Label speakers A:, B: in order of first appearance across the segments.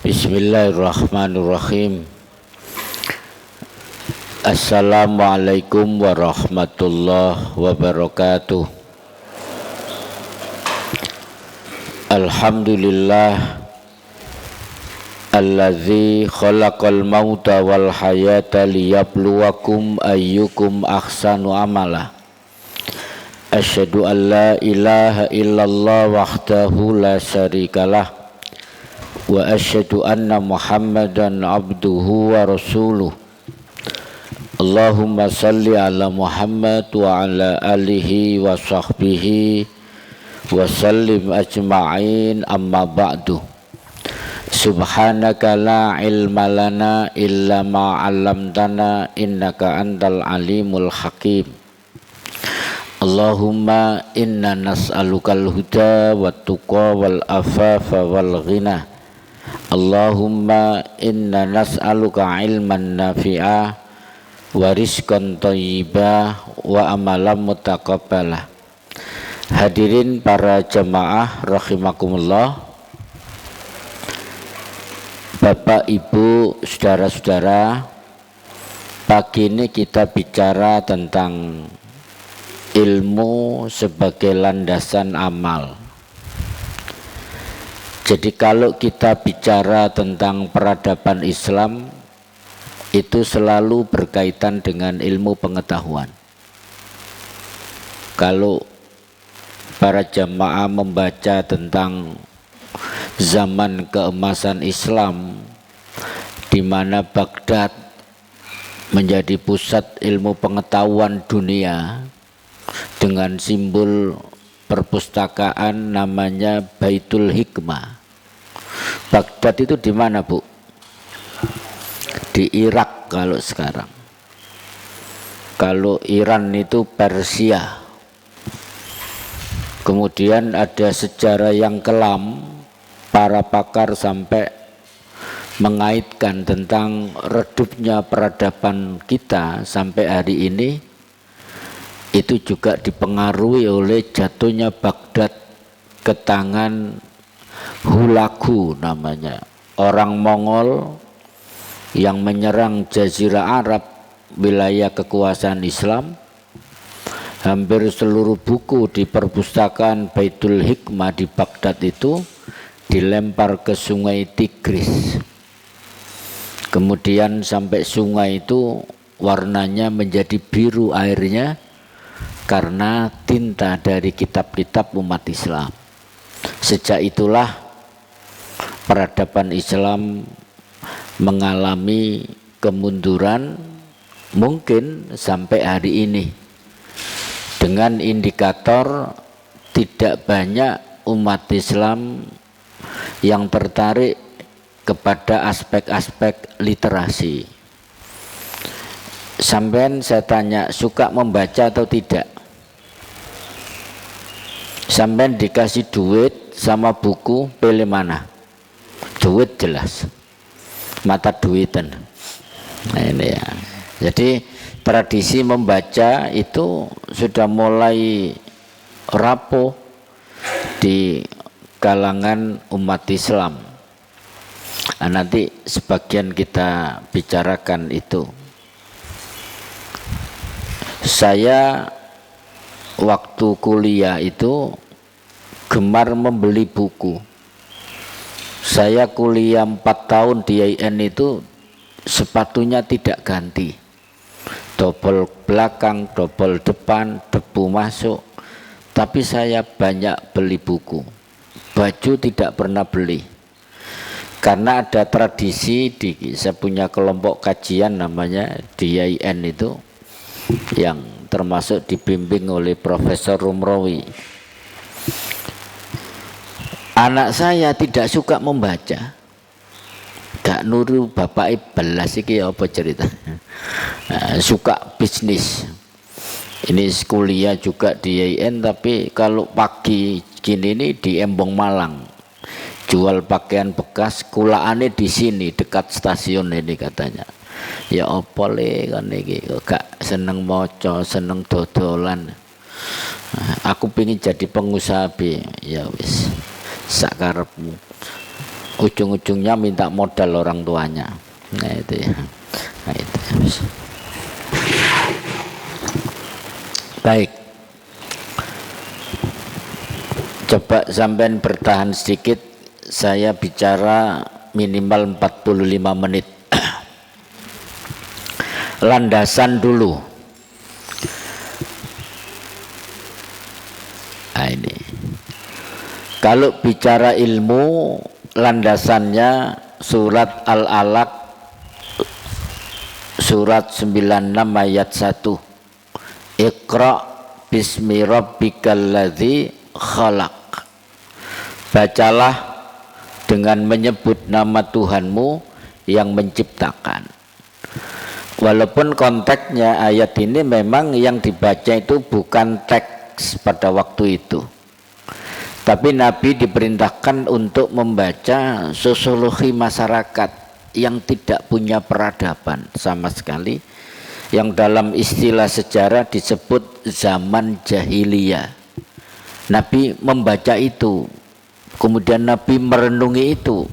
A: Bismillahirrahmanirrahim. Assalamualaikum warahmatullahi wabarakatuh. Alhamdulillah allazi khalaqal mauta wal hayata liyabluwakum ayyukum ahsanu amala. Asyhadu an la ilaha illallah wahdahu la syarikalah wa asyhadu anna Muhammadan abduhu wa rasuluh. Allahumma salli ala Muhammad wa ala alihi wa sahbihi wa sallim ajma'in, amma ba'du. Subhanaka la ilma lana illa ma 'allamtana innaka antal alimul hakim. Allahumma inna nas'alukal huda wat tuqa wal afafa wal ghina. Allahumma inna nas'aluka ilman nafi'ah wa rizqan thayyibah wa amalan mutaqabbalah. Hadirin para jamaah rahimakumullah, Bapak, Ibu, saudara-saudara, pagi ini kita bicara tentang ilmu sebagai landasan amal. Jadi kalau kita bicara tentang peradaban Islam, itu selalu berkaitan dengan ilmu pengetahuan. Kalau para jamaah membaca tentang zaman keemasan Islam, di mana Baghdad menjadi pusat ilmu pengetahuan dunia dengan simbol perpustakaan namanya Baitul Hikmah. Baghdad itu di mana, Bu? Di Irak kalau sekarang. Kalau Iran itu Persia. Kemudian ada sejarah yang kelam, para pakar sampai mengaitkan tentang redupnya peradaban kita sampai hari ini itu juga dipengaruhi oleh jatuhnya Baghdad ke tangan Hulagu namanya, orang Mongol yang menyerang Jazirah Arab, wilayah kekuasaan Islam. Hampir seluruh buku di perpustakaan Baitul Hikmah di Baghdad itu dilempar ke sungai Tigris. Kemudian sampai sungai itu warnanya menjadi biru airnya karena tinta dari kitab-kitab umat Islam. Sejak itulah peradaban Islam mengalami kemunduran mungkin sampai hari ini, dengan indikator tidak banyak umat Islam yang tertarik kepada aspek-aspek literasi. Sampean saya tanya, suka membaca atau tidak? Sampean dikasih duit sama buku, pilih mana? Duit jelas, mata duitan. Nah ini ya. Jadi tradisi membaca itu sudah mulai rapuh di kalangan umat Islam. Nah, nanti sebagian kita bicarakan itu. Saya waktu kuliah itu gemar membeli buku. Saya kuliah 4 tahun di IAIN itu sepatunya tidak ganti, dobel belakang, dobel depan, debu masuk. Tapi saya banyak beli buku. Baju tidak pernah beli, karena ada tradisi saya punya kelompok kajian namanya di IAIN itu, yang termasuk dibimbing oleh Profesor Rumrawi. Anak saya tidak suka membaca, gak nuru bapak belas iki apa cerita. Suka bisnis. Ini kuliah juga di IAIN, tapi kalau pagi gini ini di Embong Malang, jual pakaian bekas, kulaannya di sini dekat stasiun ini katanya. Ya apa le kan iki, gak seneng maca, seneng dodolan. Aku pingin jadi pengusaha, ya wis sakarepmu. ujung-ujungnya minta modal orang tuanya. Nah itu ya. Nah, itu. Baik, coba sampean bertahan sedikit, saya bicara minimal 45 menit. Landasan dulu. Nah ini, kalau bicara ilmu, landasannya surat Al-Alaq surat 96 ayat 1. Iqra bismi rabbikal ladzi khalaq. Bacalah dengan menyebut nama Tuhanmu yang menciptakan. Walaupun konteksnya ayat ini memang yang dibaca itu bukan teks pada waktu itu, tapi Nabi diperintahkan untuk membaca sosiologi masyarakat yang tidak punya peradaban sama sekali, yang dalam istilah sejarah disebut zaman jahiliyah. Nabi membaca itu, kemudian Nabi merenungi itu,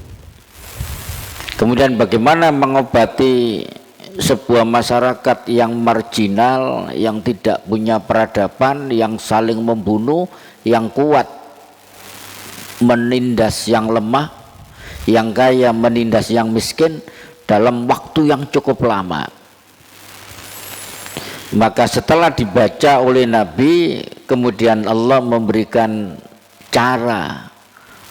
A: kemudian bagaimana mengobati sebuah masyarakat yang marginal, yang tidak punya peradaban, yang saling membunuh, yang kuat menindas yang lemah, yang kaya menindas yang miskin dalam waktu yang cukup lama. Maka setelah dibaca oleh Nabi, kemudian Allah memberikan cara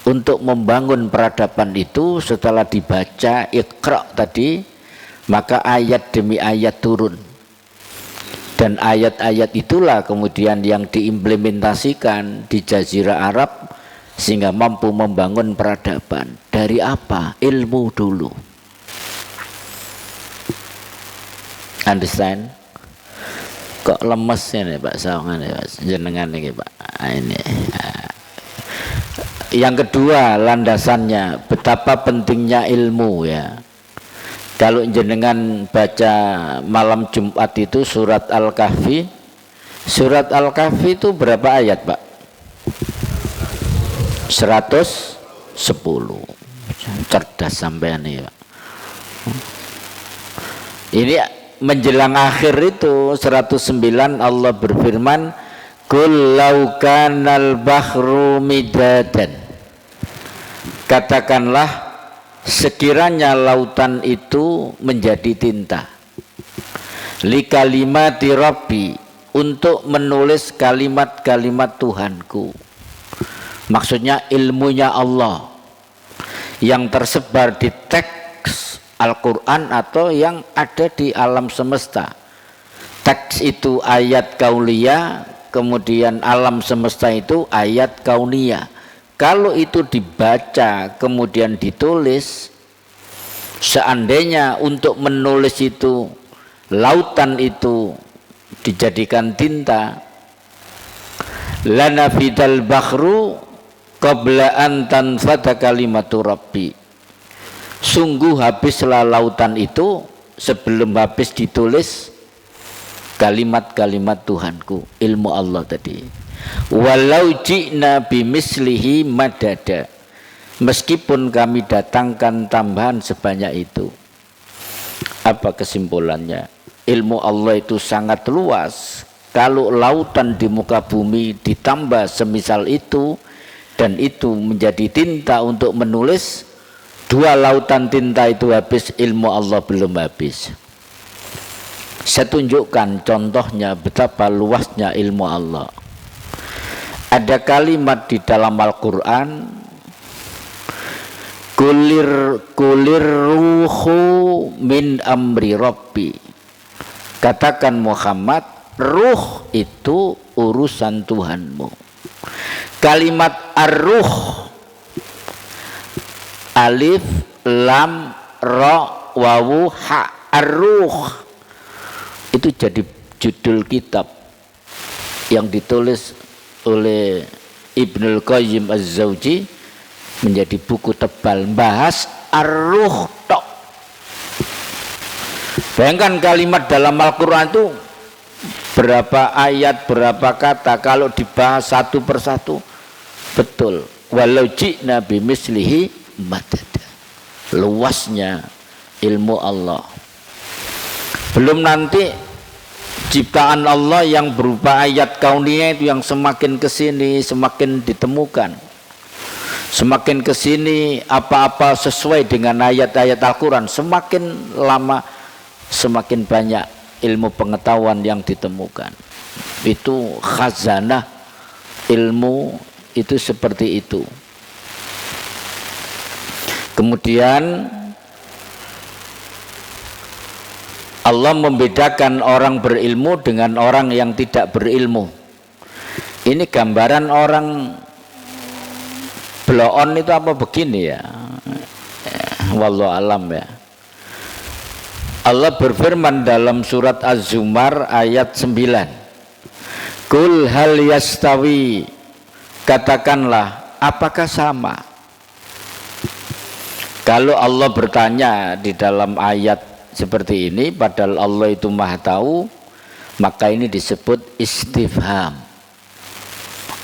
A: untuk membangun peradaban itu. Setelah dibaca Iqra tadi, maka ayat demi ayat turun, dan ayat-ayat itulah kemudian yang diimplementasikan di Jazirah Arab sehingga mampu membangun peradaban. Dari apa? Ilmu dulu. Understand? Kok lemes ini Pak Sawangan ya, Pak jenengan ini Pak. Ini yang kedua, landasannya betapa pentingnya ilmu ya. Kalau jenengan baca malam Jumat itu surat Al-Kahfi, surat Al-Kahfi itu berapa ayat Pak? 110. Cerdas sampean ya Pak. Ini menjelang akhir itu 109, Allah berfirman, Qul law kanal bahru midadan. Katakanlah, sekiranya lautan itu menjadi tinta, li kalimati rabbi, untuk menulis kalimat-kalimat Tuhanku. Maksudnya ilmunya Allah yang tersebar di teks Al-Quran atau yang ada di alam semesta. Teks itu ayat kauliyah, kemudian alam semesta itu ayat kauniyah. Kalau itu dibaca kemudian ditulis, seandainya untuk menulis itu lautan itu dijadikan tinta, lanafidal bahru qabla an tanfada kalimatu rabbi. Sungguh habislah lautan itu sebelum habis ditulis kalimat-kalimat Tuhanku, ilmu Allah tadi. Walau ji'na bimislihi madada, meskipun kami datangkan tambahan sebanyak itu. Apa kesimpulannya? Ilmu Allah itu sangat luas. Kalau lautan di muka bumi ditambah semisal itu, dan itu menjadi tinta untuk menulis, 2 lautan tinta itu habis, ilmu Allah belum habis. Saya tunjukkan contohnya betapa luasnya ilmu Allah. Ada kalimat di dalam Al-Quran, kulir ruhu min amri rabbi. Katakan Muhammad, ruh itu urusan Tuhanmu. Kalimat ar-ruh, alif, lam, ra, wawu, ha, ar-ruh, itu jadi judul kitab yang ditulis oleh Ibnul Qayyim Az-Zawji, menjadi buku tebal bahas ar-ruh tok. Bayangkan kalimat dalam Al-Quran itu berapa ayat, berapa kata, kalau dibahas satu persatu betul. Walau ji'na bimislihi madada. Luasnya ilmu Allah. Belum nanti ciptaan Allah yang berupa ayat kauniyah itu yang semakin kesini semakin ditemukan. Semakin kesini apa-apa sesuai dengan ayat-ayat Al-Quran, semakin lama semakin banyak ilmu pengetahuan yang ditemukan. Itu khazanah ilmu itu seperti itu. Kemudian Allah membedakan orang berilmu dengan orang yang tidak berilmu. Ini gambaran orang bloon itu apa begini ya, wallahu alam ya. Allah berfirman dalam surat Az-Zumar ayat 9, Qul hal yastawi, katakanlah apakah sama. Kalau Allah bertanya di dalam ayat seperti ini padahal Allah itu maha tahu, maka ini disebut istifham.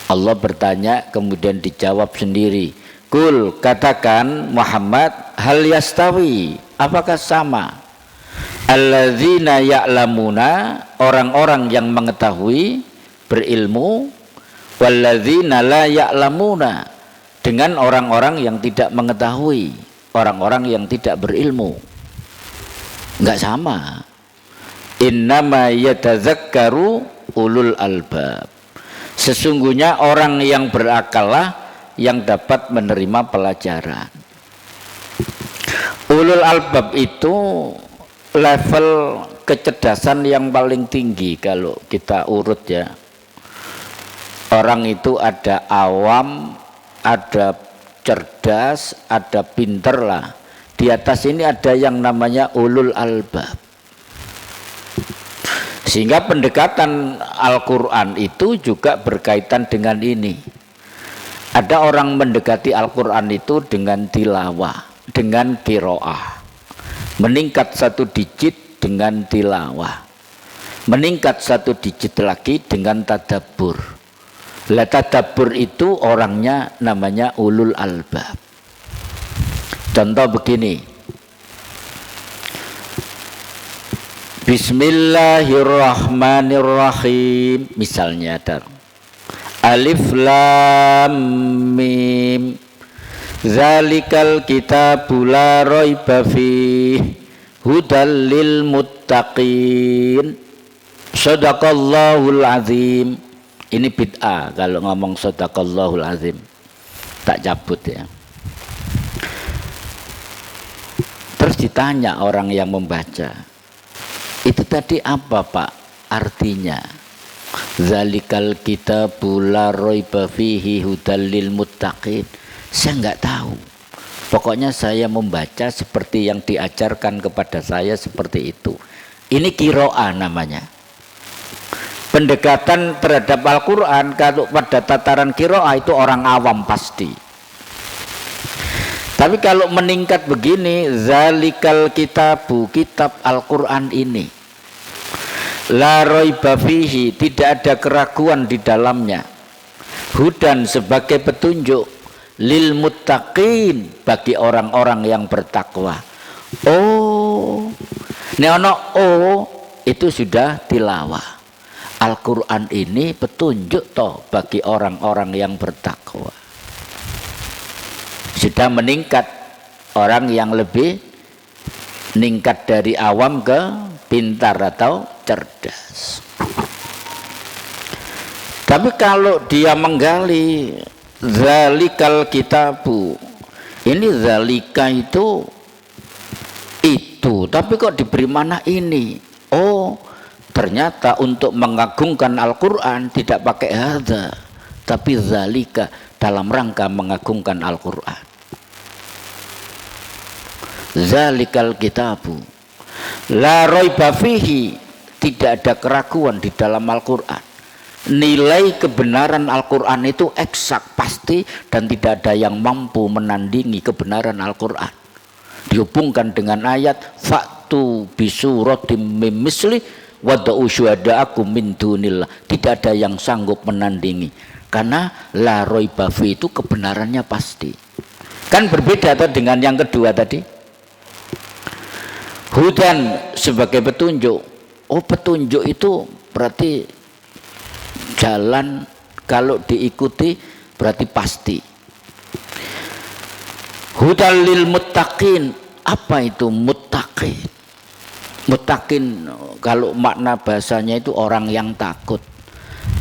A: Allah bertanya kemudian dijawab sendiri. Qul, katakan Muhammad, hal yastawi, apakah sama alladzina ya'lamuna, orang-orang yang mengetahui berilmu, walladzina la ya'lamuna, dengan orang-orang yang tidak mengetahui, orang-orang yang tidak berilmu. Enggak sama. Innama yatadzakkaru ulul albab. Sesungguhnya orang yang berakallah yang dapat menerima pelajaran. Ulul albab itu level kecerdasan yang paling tinggi kalau kita urut ya. Orang itu ada awam, ada cerdas, ada pinter lah. Di atas ini ada yang namanya ulul albab. Sehingga pendekatan Al-Quran itu juga berkaitan dengan ini. Ada orang mendekati Al-Quran itu dengan tilawah, dengan qiraah. Meningkat satu digit dengan tilawah. Meningkat satu digit lagi dengan tadabbur. Lah tadabbur itu orangnya namanya ulul albab. Contoh begini. Bismillahirrahmanirrahim. Misalnya ada Alif Lam Mim. Zalikal kitabu la raiba fih hudal lil muttaqin. Shadaqallahul azim. Ini bid'ah kalau ngomong shadaqallahul azim. Tak cabut ya. Terus ditanya orang yang membaca, itu tadi apa Pak artinya? Zalikal kitabu la raiba fihi hudal lil muttaqin. Saya enggak tahu. Pokoknya saya membaca seperti yang diajarkan kepada saya seperti itu. Ini qiraah namanya. Pendekatan terhadap Al-Quran kalau pada tataran qiraah itu orang awam pasti. Tapi kalau meningkat begini, zalikal kitabu, kitab Al-Quran ini, la raiba fihi, tidak ada keraguan di dalamnya, hudan sebagai petunjuk, lil muttaqin, bagi orang-orang yang bertakwa. Oh, neono itu sudah tilawah. Al-Quran ini petunjuk toh bagi orang-orang yang bertakwa. Sudah meningkat, orang yang lebih meningkat dari awam ke pintar atau cerdas. Tapi kalau dia menggali zalikal kitabu, ini zalika itu, tapi kok diberi mana ini? Oh, ternyata untuk mengagungkan Al-Quran tidak pakai hadza, tapi zalika dalam rangka mengagungkan Al-Quran. Zalikal kitabu la raiba fihi, tidak ada keraguan di dalam Al-Quran. Nilai kebenaran Al-Quran itu eksak, pasti, dan tidak ada yang mampu menandingi kebenaran Al-Quran. Dihubungkan dengan ayat fa'tu bisuratim mim misli wada'u syuhada'akum min dunillah. Tidak ada yang sanggup menandingi, karena la raiba fi itu kebenarannya pasti. Kan berbeda atau dengan yang kedua tadi. Hudan sebagai petunjuk. Oh, petunjuk itu berarti jalan, kalau diikuti berarti pasti. Hudal lil muttaqin. Apa itu muttaqin? Muttaqin kalau makna bahasanya itu orang yang takut.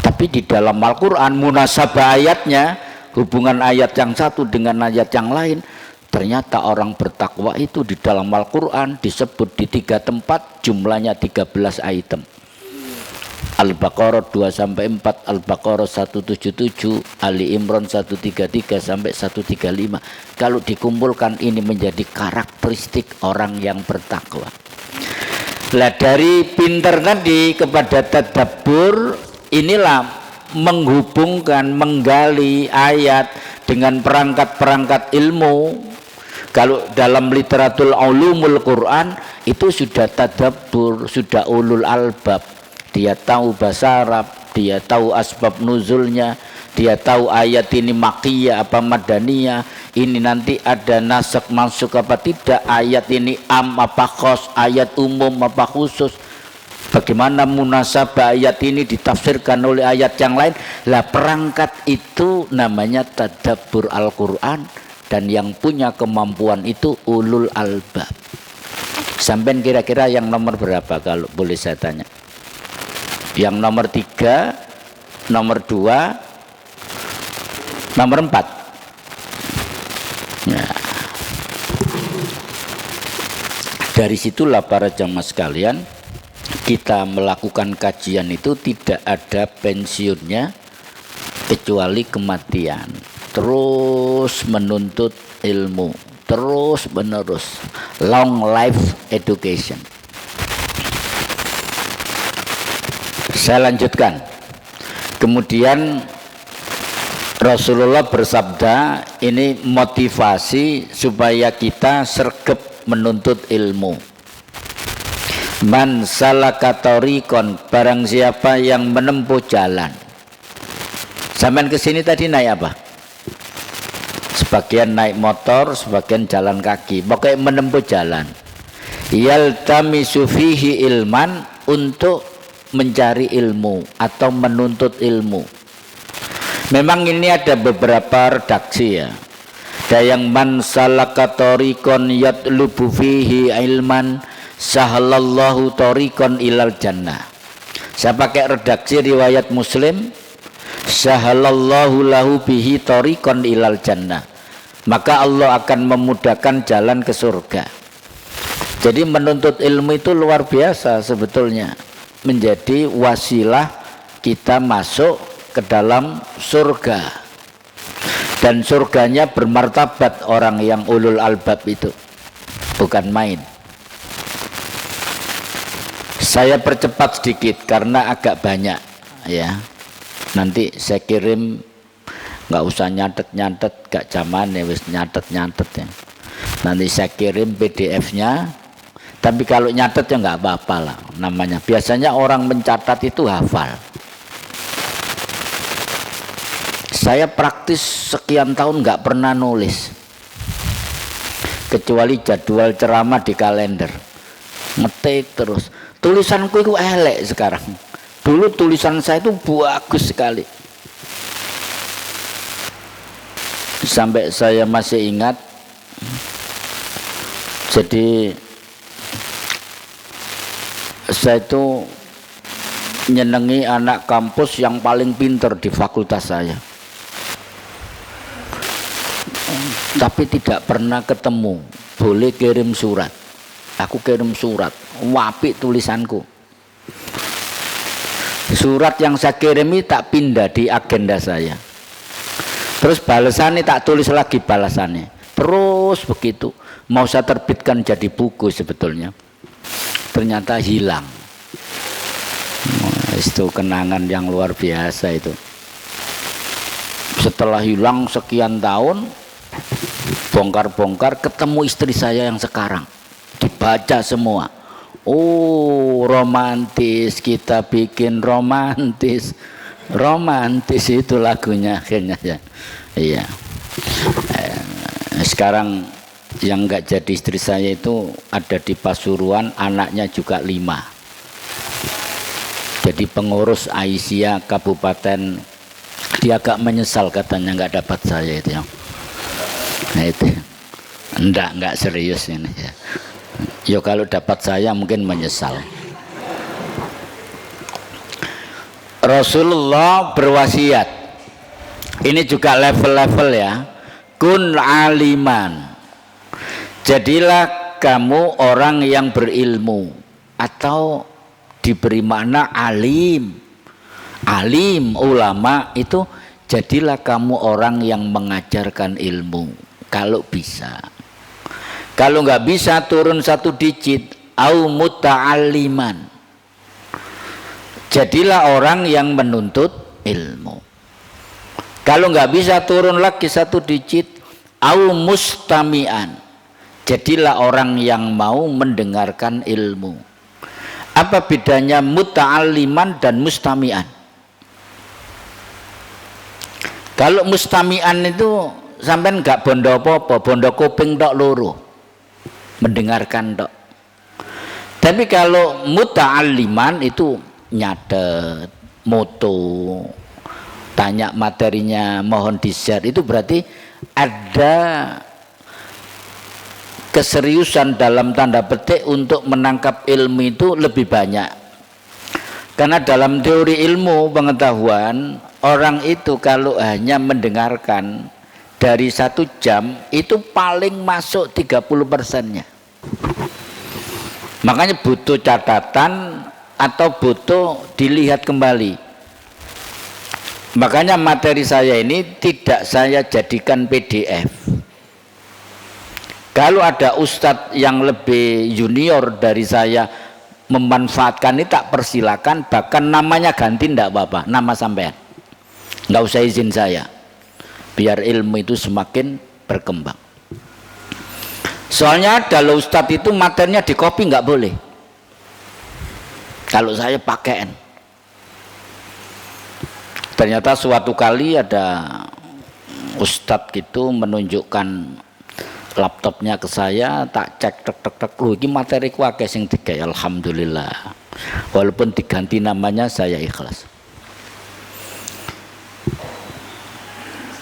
A: Tapi di dalam Al-Quran munasabah ayatnya, hubungan ayat yang satu dengan ayat yang lain, ternyata orang bertakwa itu di dalam Al-Quran disebut di 3 tempat, jumlahnya 13 item. Al-Baqarah 2-4, Al-Baqarah 177, Ali Imran 133 sampai 135. Kalau dikumpulkan ini menjadi karakteristik orang yang bertakwa. Lah dari pinter tadi kepada tadabbur, inilah menghubungkan, menggali ayat dengan perangkat-perangkat ilmu. Kalau dalam literatur ulumul Quran itu sudah tadabbur, sudah ulul albab. Dia tahu bahasa Arab, dia tahu asbab nuzulnya, dia tahu ayat ini makkiyah apa madaniyah, ini nanti ada nasakh mansukh apa tidak, ayat ini am apa khos, ayat umum apa khusus, bagaimana munasabah ayat ini ditafsirkan oleh ayat yang lain. Lah perangkat itu namanya tadabbur Al-Quran, dan yang punya kemampuan itu ulul albab. Sampai kira-kira yang nomor berapa kalau boleh saya tanya? Yang nomor 3, nomor 2, nomor 4. Nah, dari situlah para jamaah sekalian, kita melakukan kajian itu tidak ada pensiunnya kecuali kematian. Terus menuntut ilmu, terus menerus, long life education. Saya lanjutkan. Kemudian Rasulullah bersabda, ini motivasi supaya kita sregep menuntut ilmu. Man salaka tariqan, barang siapa yang menempuh jalan. Sampai ke sini tadi naik apa? Sebagian naik motor, sebagian jalan kaki. Pokoknya menempuh jalan. Yaltamisu fihi ilman, untuk mencari ilmu atau menuntut ilmu. Memang ini ada beberapa redaksi ya. Ada yang man salaka tariqan yatlubu fihi ilman sahalallahu tariqan ilal jannah. Saya pakai redaksi riwayat Muslim, sahalallahu lahu bihi tariqan ilal jannah. Maka Allah akan memudahkan jalan ke surga. Jadi menuntut ilmu itu luar biasa sebetulnya, menjadi wasilah kita masuk ke dalam surga, dan surganya bermartabat orang yang ulul albab itu, bukan main. Saya percepat sedikit karena agak banyak ya, nanti saya kirim, nggak usah nyatet gak zaman ya, wis nyatet ya, nanti saya kirim PDF-nya. Tapi kalau nyatet ya nggak apa-apa lah namanya. Biasanya orang mencatat itu hafal. Saya praktis sekian tahun nggak pernah nulis, kecuali jadwal ceramah di kalender. Ngetik terus. Tulisanku itu elek sekarang. Dulu tulisan saya itu bagus sekali. Sampai saya masih ingat. Jadi saya itu nyenengi anak kampus yang paling pinter di fakultas saya, tapi tidak pernah ketemu. Boleh kirim surat, aku kirim surat, apik tulisanku. Surat yang saya kirimi tak pindah di agenda saya, terus balasannya tak tulis lagi balasannya, terus begitu. Mau saya terbitkan jadi buku sebetulnya, ternyata hilang. Itu kenangan yang luar biasa itu. Setelah hilang sekian tahun, bongkar-bongkar, ketemu istri saya yang sekarang, dibaca semua. Oh, romantis, kita bikin romantis itu lagunya akhirnya ya. Iya. Sekarang yang nggak jadi istri saya itu ada di Pasuruan, anaknya juga 5. Jadi pengurus Aisyah Kabupaten, dia agak menyesal katanya nggak dapat saya itu ya. Nah itu, enggak serius ini ya. Yo kalau dapat saya mungkin menyesal. Rasulullah berwasiat, ini juga level-level ya. Kun aliman, jadilah kamu orang yang berilmu, atau diberi makna alim. Alim, ulama itu jadilah kamu orang yang mengajarkan ilmu kalau bisa. Kalau nggak bisa turun 1 digit, au muta'alliman, jadilah orang yang menuntut ilmu. Kalau nggak bisa turun lagi 1 digit, au mustami'an, jadilah orang yang mau mendengarkan ilmu. Apa bedanya muta'alliman dan mustami'an? Kalau mustami'an itu sampean nggak bondo apa-apa, bondo kuping tok loro, mendengarkan tok. Tapi kalau muta'alliman itu nyatet, moto, tanya materinya, mohon di-share, itu berarti ada keseriusan dalam tanda petik untuk menangkap ilmu itu lebih banyak. Karena dalam teori ilmu pengetahuan, orang itu kalau hanya mendengarkan dari 1 jam itu paling masuk 30%-nya. Makanya butuh catatan atau butuh dilihat kembali. Makanya materi saya ini tidak saya jadikan PDF. Kalau ada ustadz yang lebih junior dari saya memanfaatkan ini, tak persilakan, bahkan namanya ganti tidak apa-apa, nama sampean, nggak usah izin saya, biar ilmu itu semakin berkembang. Soalnya ada loh ustadz itu materinya di copy nggak boleh, kalau saya pakaian. Ternyata suatu kali ada ustadz gitu menunjukkan laptopnya ke saya, tak cek tek loh ini materi ku akeh sing digawe, alhamdulillah. Walaupun diganti namanya saya ikhlas.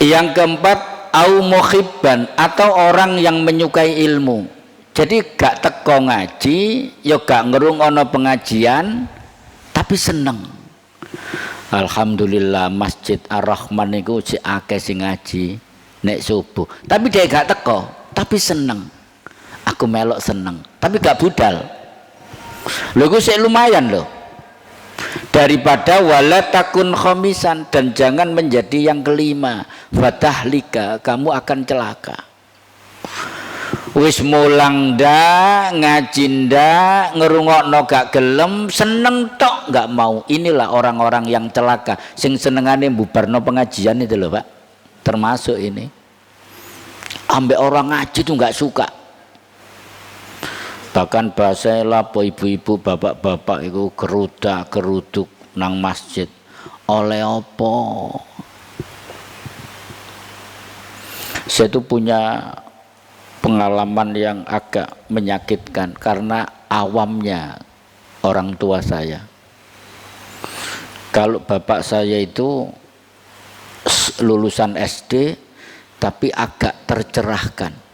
A: Yang keempat, au muhibban, atau orang yang menyukai ilmu. Jadi gak teko ngaji, ya gak ngrungokno pengajian, tapi seneng. Alhamdulillah Masjid Ar-Rahman itu si akeh sing ngaji nek subuh, tapi dia gak teko, tapi seneng. Aku melok seneng, tapi gak budal. Lho iku sik lumayan loh. Daripada wala takun khomisan, dan jangan menjadi yang kelima, fatahlika, kamu akan celaka. Wis mulang ndak, ngaji ndak, ngerungokno gak gelem, seneng tok gak mau. Inilah orang-orang yang celaka, sing senengane bubarno pengajian itu loh Pak, termasuk ini. Ambek orang ngaji tuh gak suka. Bahkan bahasa lapo ibu-ibu, bapak-bapak itu geruduk nang masjid. Oleh opo? Saya tuh punya pengalaman yang agak menyakitkan karena awamnya orang tua saya. Kalau bapak saya itu lulusan SD tapi agak tercerahkan.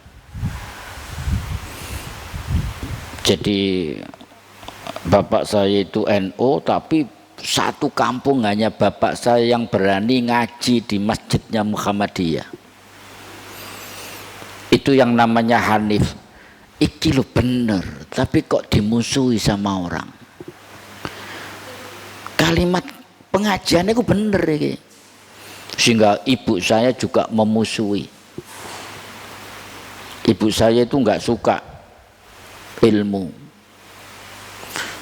A: Jadi bapak saya itu NU, tapi satu kampung hanya bapak saya yang berani ngaji di masjidnya Muhammadiyah. Itu yang namanya Hanif. Iki lo bener, tapi kok dimusuhi sama orang. Kalimat pengajian itu bener ini. Sehingga ibu saya juga memusuhi. Ibu saya itu nggak suka ilmu.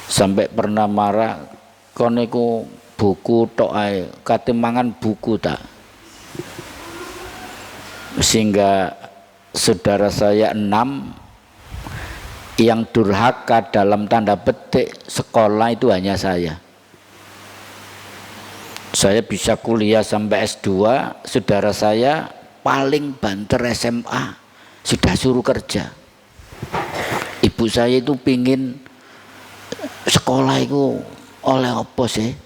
A: Sampai pernah marah, koneku buku tok ae, kate mangan buku tak. Sehingga saudara saya 6 yang durhaka dalam tanda petik sekolah itu hanya saya. Saya bisa kuliah sampai S2, saudara saya paling banter SMA sudah suruh kerja. Ibu saya itu pingin sekolah itu oleh apa sih?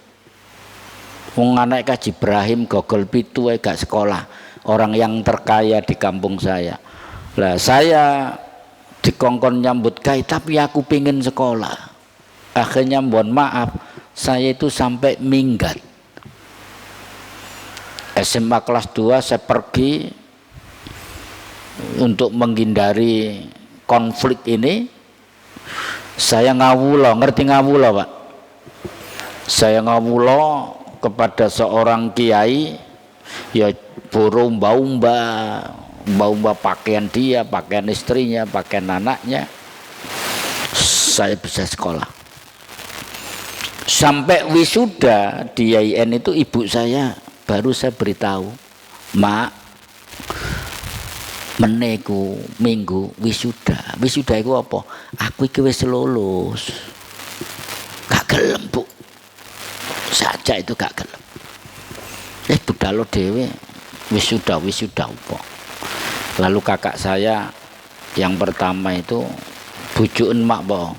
A: Wong anak Kaji Ibrahim gogol pitu gak sekolah. Orang yang terkaya di kampung saya. Lah saya dikongkon nyambut gawe tapi aku pingin sekolah. Akhirnya mohon maaf, saya itu sampai minggat. SMA kelas 2 saya pergi untuk menghindari konflik ini. Saya ngawulo, ngerti ngawulo Pak? Saya ngawulo kepada seorang kiai, ya boro umba pakaian dia, pakaian istrinya, pakaian anaknya. Saya bisa sekolah. Sampai wisuda di IAIN itu ibu saya baru saya beritahu, Mak, meneku minggu wisuda. Wisuda itu apa? Aku iki wis lulus. Gak gelem, Bu. Saja itu gak gelem. Budal dhewe wisuda apa? Lalu kakak saya yang pertama itu bujuken mak po.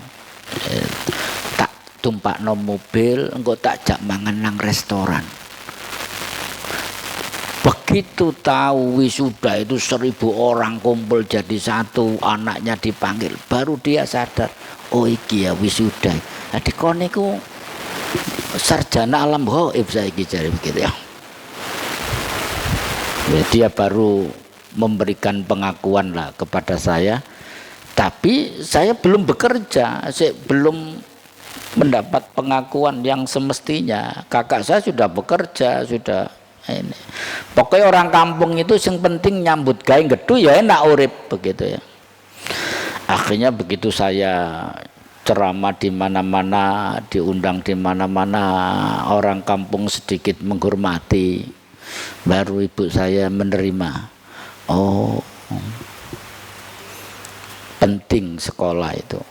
A: Tak tumpakno mobil, engko tak jak mangan nang restoran. Begitu tahu wisuda itu 1000 orang kumpul jadi satu, anaknya dipanggil, baru dia sadar, oh iki ya wisuda. Adik kone ku sarjana alam gaib saiki jare begitu ya. Dia baru memberikan pengakuan lah kepada saya, tapi saya belum bekerja, saya belum mendapat pengakuan yang semestinya. Kakak saya sudah bekerja, sudah ini. Pokoknya orang kampung itu yang penting nyambut gawe gedhu ya enak urip begitu ya. Akhirnya begitu saya ceramah di mana-mana, diundang di mana-mana, orang kampung sedikit menghormati, baru ibu saya menerima. Oh, penting sekolah itu.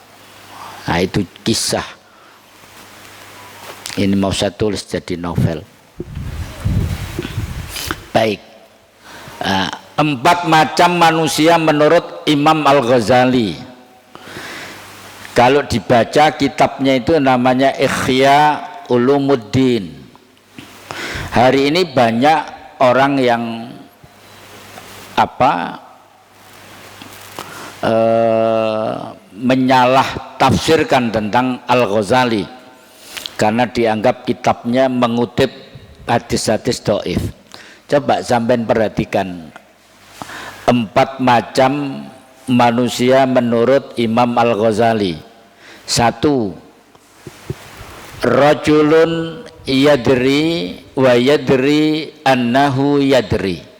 A: Nah, itu kisah. Ini mau saya tulis jadi novel. Baik, 4 macam manusia menurut Imam Al-Ghazali. Kalau dibaca kitabnya itu namanya Ihya Ulumuddin. Hari ini banyak orang yang menyalah tafsirkan tentang Al-Ghazali karena dianggap kitabnya mengutip hadis-hadis dhaif. Coba sampean perhatikan 4 macam manusia menurut Imam Al-Ghazali. 1, rajulun yadri wa yadri annahu yadri.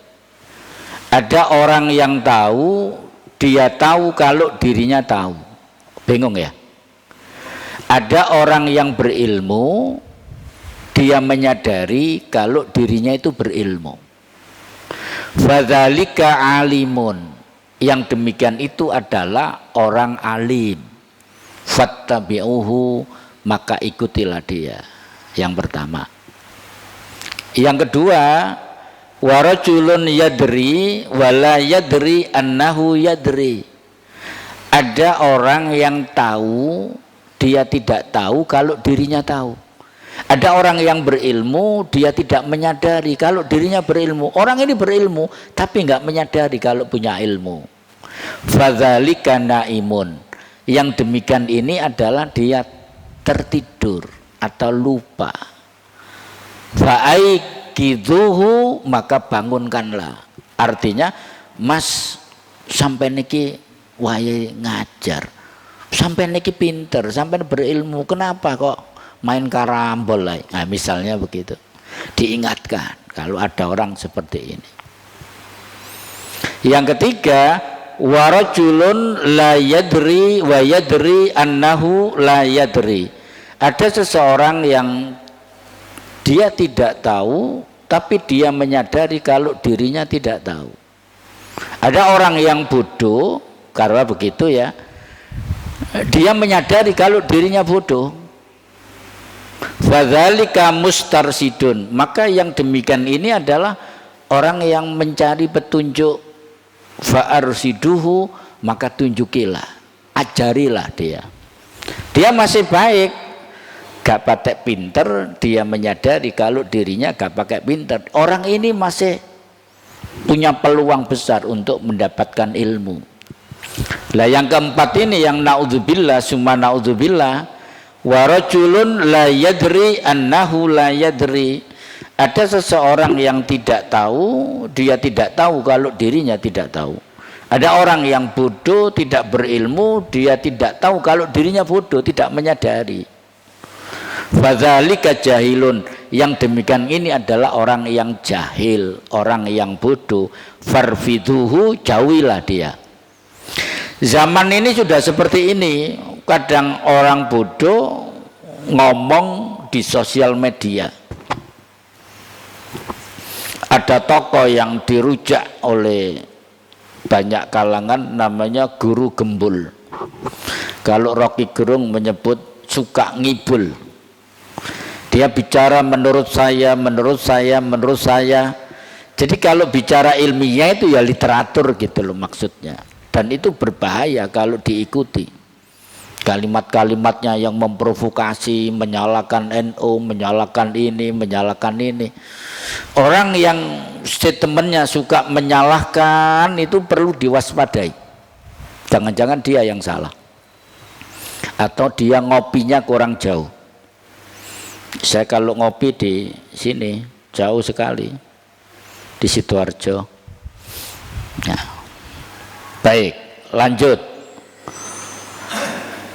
A: Ada orang yang tahu, dia tahu kalau dirinya tahu. Bingung ya? Ada orang yang berilmu, dia menyadari kalau dirinya itu berilmu. Fadzalika alimun. Yang demikian itu adalah orang alim. Fattabi'uhu, maka ikutilah dia. Yang pertama. Yang kedua, warajulun yadri wala yadri annahu yadri. Ada orang yang tahu, dia tidak tahu kalau dirinya tahu. Ada orang yang berilmu, dia tidak menyadari kalau dirinya berilmu. Orang ini berilmu tapi enggak menyadari kalau punya ilmu. Fadzalika naimun. Yang demikian ini adalah dia tertidur atau lupa. Fa'aikiduhu, maka bangunkanlah. Artinya, Mas sampai niki wae ngajar, sampai niki pinter, sampai berilmu, kenapa kok main karambol lah? Nah, misalnya begitu. Diingatkan kalau ada orang seperti ini. Yang ketiga, warajulun la yadri wa yadri annahu la yadri. Ada seseorang yang dia tidak tahu tapi dia menyadari kalau dirinya tidak tahu. Ada orang yang bodoh karena begitu ya, dia menyadari kalau dirinya bodoh. Fadzalika mustarsidun, maka yang demikian ini adalah orang yang mencari petunjuk fa'arsiduhu, maka tunjukilah, ajarilah dia. Dia masih baik, gak pakai pinter, dia menyadari kalau dirinya gak pakai pinter. Orang ini masih punya peluang besar untuk mendapatkan ilmu. Lah yang keempat ini yang naudzubillah summa naudzubillah, wa rajulun la yadri annahu la yadri. Ada seseorang yang tidak tahu, dia tidak tahu kalau dirinya tidak tahu. Ada orang yang bodoh, tidak berilmu, dia tidak tahu kalau dirinya bodoh, tidak menyadari. Fadzalika jahilun, yang demikian ini adalah orang yang jahil, orang yang bodoh. Farfiduhu, jauhilah dia. Zaman ini sudah seperti ini. Kadang orang bodoh ngomong di sosial media. Ada tokoh yang dirujak oleh banyak kalangan namanya Guru Gembul. Kalau Rocky Gerung menyebut suka ngibul. Dia bicara menurut saya, menurut saya, menurut saya. Jadi kalau bicara ilmiah itu ya literatur gitu loh maksudnya. Dan itu berbahaya kalau diikuti. Kalimat-kalimatnya yang memprovokasi, menyalahkan NU, menyalahkan ini, menyalahkan ini. Orang yang statementnya suka menyalahkan itu perlu diwaspadai. Jangan-jangan dia yang salah. Atau dia ngopinya kurang jauh. Saya kalau ngopi di sini jauh sekali, di Sidoarjo. Nah, baik, lanjut.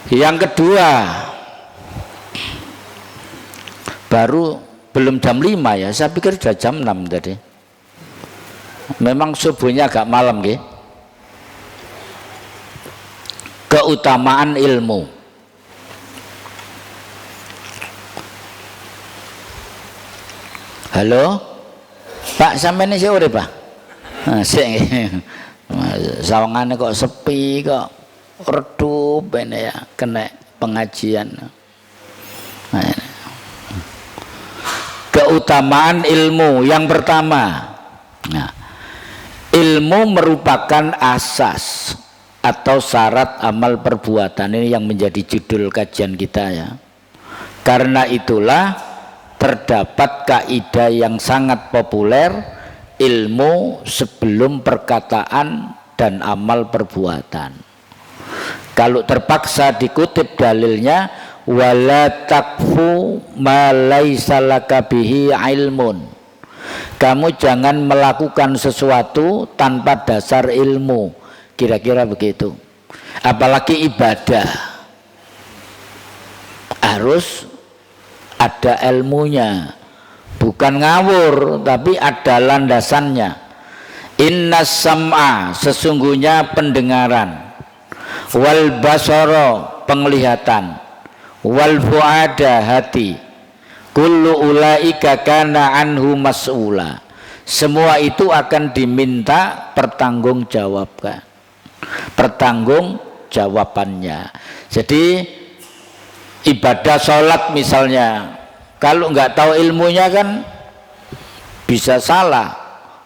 A: Yang kedua, baru belum jam 5 ya, saya pikir sudah jam 6 tadi. Memang subuhnya agak malam gitu. Keutamaan ilmu. Halo, Pak, sampai ini sore Pak? Sawangannya kok sepi kok, redup ini ya, kena pengajian. Keutamaan ilmu yang pertama, ilmu merupakan asas atau syarat amal perbuatan. Ini yang menjadi judul kajian kita ya. Karena itulah terdapat kaidah yang sangat populer, ilmu sebelum perkataan dan amal perbuatan. Kalau terpaksa dikutip dalilnya, wala takfu ma laisa laka bihi ilmun. Kamu jangan melakukan sesuatu tanpa dasar ilmu. Kira-kira begitu. Apalagi ibadah. Harus ada ilmunya. Bukan ngawur, tapi ada landasannya. Innas sam'a, sesungguhnya pendengaran. Wal basara, penglihatan. Wal fuada, hati. Kullu ulaika kana anhu mas'ula. Semua itu akan diminta pertanggungjawabkan. Pertanggungjawabannya. Jadi ibadah sholat misalnya, kalau nggak tahu ilmunya kan bisa salah.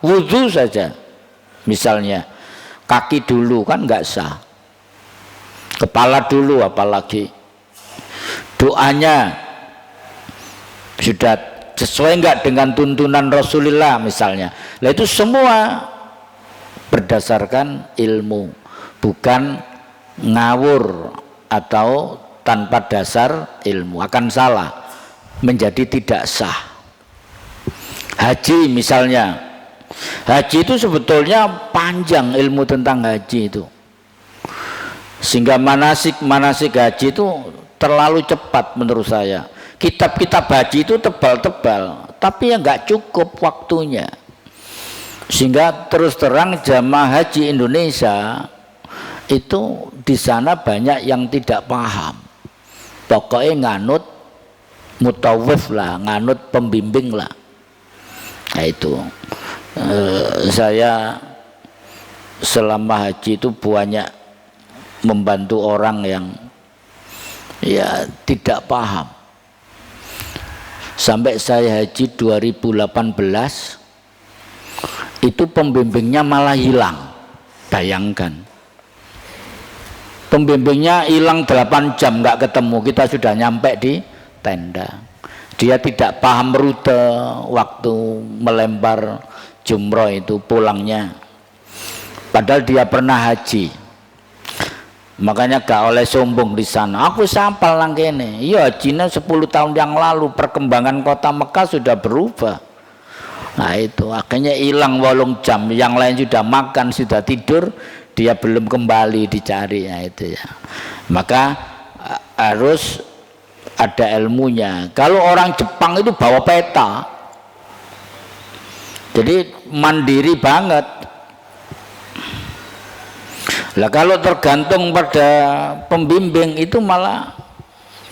A: Wudhu saja misalnya, kaki dulu kan nggak sah, kepala dulu apalagi. Doanya sudah sesuai nggak dengan tuntunan Rasulullah misalnya. Nah itu semua berdasarkan ilmu, bukan ngawur atau tanpa dasar ilmu, akan salah, menjadi tidak sah. Haji misalnya, haji itu sebetulnya panjang ilmu tentang haji itu, sehingga manasik haji itu terlalu cepat menurut saya. Kitab-kitab haji itu tebal-tebal, tapi ya nggak cukup waktunya, sehingga terus terang jamaah haji Indonesia itu di sana banyak yang tidak paham. Pokoknya nganut mutawif lah, nganut pembimbing lah. Nah itu saya selama haji itu banyak membantu orang yang ya tidak paham. Sampai saya haji 2018 itu pembimbingnya malah hilang. Bayangkan, pembimbingnya hilang 8 jam nggak ketemu, kita sudah nyampe di tenda. Dia tidak paham rute waktu melempar jumroh itu pulangnya, padahal dia pernah haji. Makanya gak oleh sombong di sana. Aku sampal nang kene. Iya, hajinya 10 tahun yang lalu, perkembangan kota Mekah sudah berubah. Nah itu akhirnya hilang 8 jam. Yang lain sudah makan, sudah tidur, dia belum kembali dicari. Ya, itu ya. Maka harus ada ilmunya. Kalau orang Jepang itu bawa peta, jadi mandiri banget. Lah kalau tergantung pada pembimbing itu malah,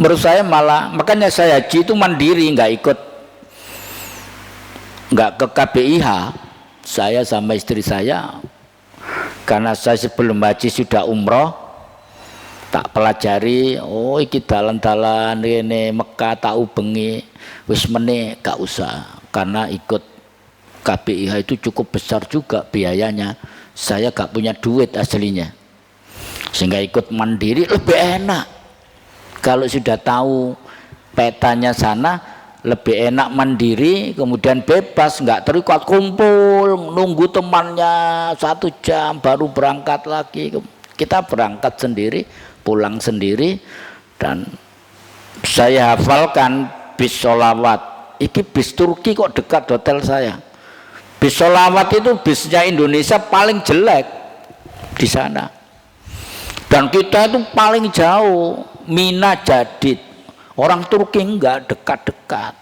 A: menurut saya malah, makanya saya haji itu mandiri, nggak ke KBIH. Saya sama istri saya, karena saya sebelum haji sudah umroh, tak pelajari, oh iki dalan-dalan ini Mekah tak ubengi, wis meneh gak usah, karena ikut KBIH itu cukup besar juga biayanya. Saya gak punya duit aslinya, sehingga ikut mandiri lebih enak. Kalau sudah tahu petanya sana, lebih enak mandiri, kemudian bebas, nggak terikat kumpul nunggu temannya 1 jam baru berangkat lagi. Kita berangkat sendiri, pulang sendiri. Dan saya hafalkan bis sholawat. Iki bis Turki kok dekat hotel saya. Bis sholawat itu bisnya Indonesia paling jelek di sana, dan kita itu paling jauh, Mina Jadid. Orang Turki enggak dekat-dekat.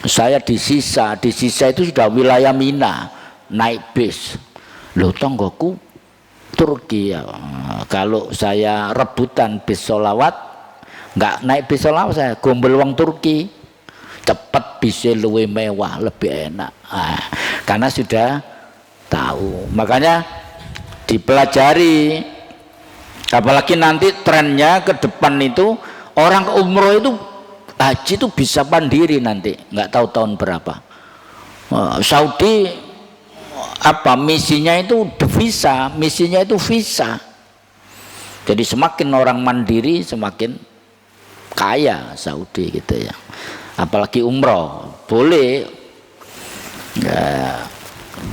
A: Saya di Sisa itu sudah wilayah Mina, naik bis. Loh, tonggoku Turki ya. Kalau saya rebutan bis sholawat, enggak naik bis sholawat, saya gombel wong Turki. Cepat, bisa lebih mewah, lebih enak. Karena sudah tahu. Makanya dipelajari. Apalagi nanti trennya ke depan itu, orang umroh itu haji itu bisa mandiri nanti, nggak tahu tahun berapa. Saudi apa misinya itu devisa, misinya itu visa. Jadi semakin orang mandiri semakin kaya Saudi gitu ya. Apalagi umroh boleh ya.